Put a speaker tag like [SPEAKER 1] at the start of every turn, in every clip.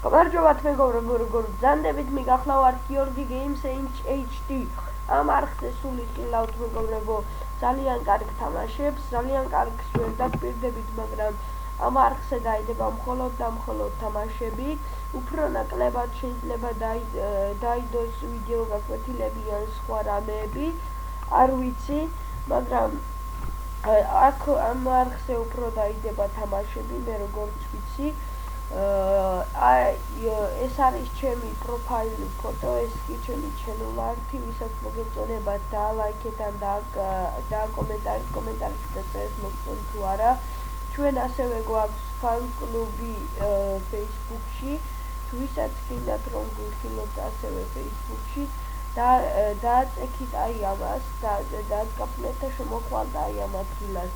[SPEAKER 1] გამარჯობათ მეგობრებო, როგორ ბრძანდებით, მიგახლავართ გიორგი Games HD. ამ არხზე სულ იხილავთ მეგობრებო ძალიან კარგ თამაშებს, ძალიან კარგს ვერ დაგპირდებით, მაგრამ ამ არხზე დაიდება მხოლოდ და მხოლოდ თამაშები. უფრო ნაკლებად შეიძლება დაიდოს ვიდეო გაკვეთილები ან სხვა რამეები, არ ვიცი, მაგრამ აქ ამ არხზე უფრო დაიდება თამაშები, მე როგორც ვიცი. ეს არის ჩემი პროფაილი ფოტო, ეს კი ჩემი ჩენოლ-არტი, ვისაც მოგეწონებათ დაალაიქეთ ან დააკომენტარეთ, კომენტარში დაწერეთ მოგწონთ თუ არა. ჩვენ ასევე გვაქვს ფან-კლუბი Facebook-ში, ვისაც გინდათ რომ გვიხილოთ ასევე Facebook-ში, დააწექით აი ამას, დააწკაფნეთ და შემოხვალთ აი ამ ადგილას.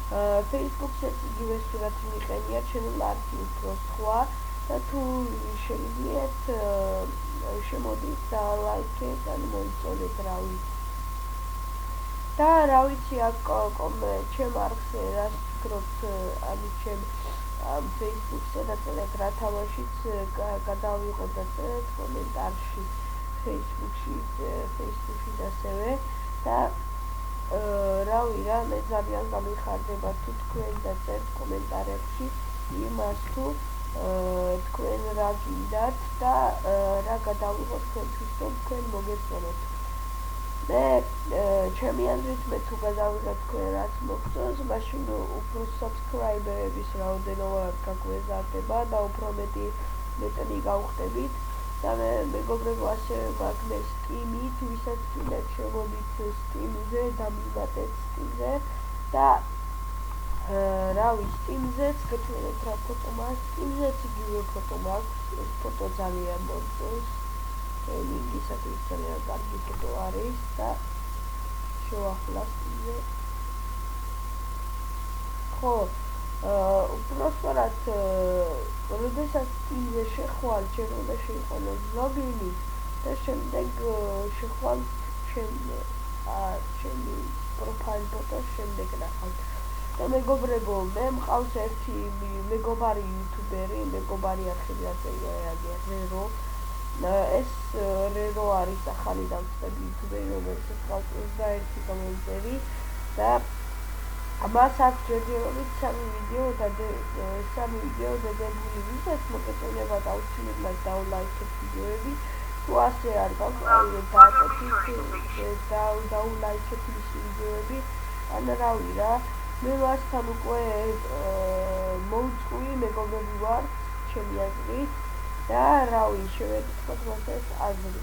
[SPEAKER 1] Facebook-საც იგივე სურათი მიყენია, ჩენოლ-არტი უფრო სხვა და თუ შეგიძლიათ შემოდით დაალაიქეთ ან მოიწონეთ, რა ვიცი. და რა ვიცი, აქ ჩემ არხზე რას ფიქრობთ, ანუ ჩემ Facebook-ზე დაწერეთ რა თამაშიც გადავიღოთ და წერეთ კომენტარში Facebook-ში ასევე და რავი რა, მე ძალიან გამიხარდება თუ თქვენ დაწერთ კომენტარებში იმას თუ თქვენ რა გინდათ და რა გადავიღოთ თქვენთვის რომ თქვენ მოგეწონოთ. მე ჩემი აზრით მე თუ გადავიღებ თქვენ რაც მოგწონს, მაშინ უფრო subscriber-ების რაოდენობა გაგვეზარდება და უფრო მეტნი გავხდებით. და მე მეგობრებო ასევე გვაქვს Steam-ი, თუ ვისაც გინდათ შემოდით Steam-ზე, დამიმატეთ Steam-ზე და რავი, Steam-ზეც გეჩვენეთ რა ფოტო მაქვს, Steam-ზეც იგივე ფოტო მაქვს, ეს ფოტო ძალიან მომწონს, გეიმინგისათვის ძალიან კარგი ფოტო არის და შევახლა Steam-ზე. ხო, უბრალოდ როდესაც Steam-ზე შეხვალ, ჯერ უნდა შეიყვანოს ლოგინი და შემდეგ შეხვალ ჩემი პროფაილ ფოტოს შემდეგ ნახავთ. და მეგობრებო, მე მყავს ერთი მეგობარი იუთუბერი, მეგობარი არხები რერო. ეს რერო არის ახალი დამწყები იუთუბერი, რომელიც მყავს 21 კომენტარი და მას აქვს ჯერჯერობით 3 ვიდეო დადებული, ვისაც მოგეწონებათ აუცილებლად დაულაიქეთ ვიდეოები, თუ ასე არ გაქვთ, დააკეთეთ, დაულაიქეთ მისი ვიდეოები, ან რავი რა, მე მასთან უკვე მოუწყვლი მეგობრები ვართ, ჩემი აზრით, და რავი, შევეკითხოთ მას ეს აზრი,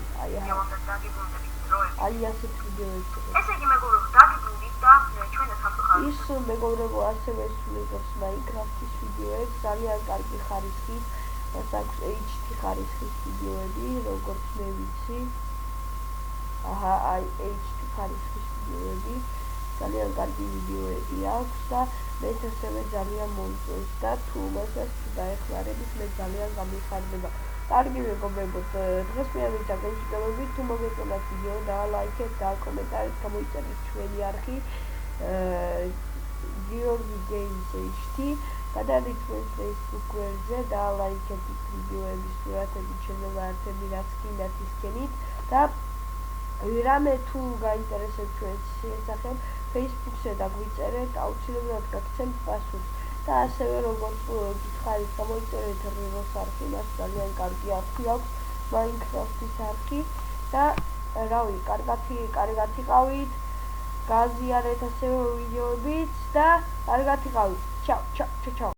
[SPEAKER 1] აი ასეთ ვიდეოებს.
[SPEAKER 2] ესე იგი მეგობრებო, დაგიბრუნდით და ჩვენაც ამხარ.
[SPEAKER 1] ის მეგობრებო ასევე სულიღებს Minecraft-ის ვიდეოებს, ძალიან კარგი ხარისხის, მას აქვს HD ხარისხის ვიდეოები, როგორც მე ვიცი. აი HD ხარისხის ვიდეოები, ძალიან კარგი ვიდეოები აქვს და მეც ასევე ძალიან მომწონს და თუ მასაც დაეხმარებით, მე ძალიან გამიხარდება. კარგი მეგობრებო, დღეს მე ამით დაგემშვიდობებით, თუ მოგეწონათ ვიდეო, დაალაიქეთ, დააკომენტარეთ, გამოიწერეთ ჩვენი არხი გიორგი Games HD, გადადით ჩვენს Facebook გვერდზე, დაალაიქეთ იქ ვიდეოების სურათები, ჩენოლ-არტები, რაც გინდათ ისქენით და რამე თუ გაინტერესებთ ჩვენს შესახებ, Facebook-ზე დაგვიწერეთ, აუცილებლად გაგცემთ პასუხს. და ასევე როგორც გითხარით, გამოიწერეთ რეროს არხი, მას ძალიან კარგი არხი აქვს, Minecraft-ის არხი და რავი, კარგად იყავით, გააზიარეთ ასევე ვიდეოებიც და კარგად იყავით. ჩაუ.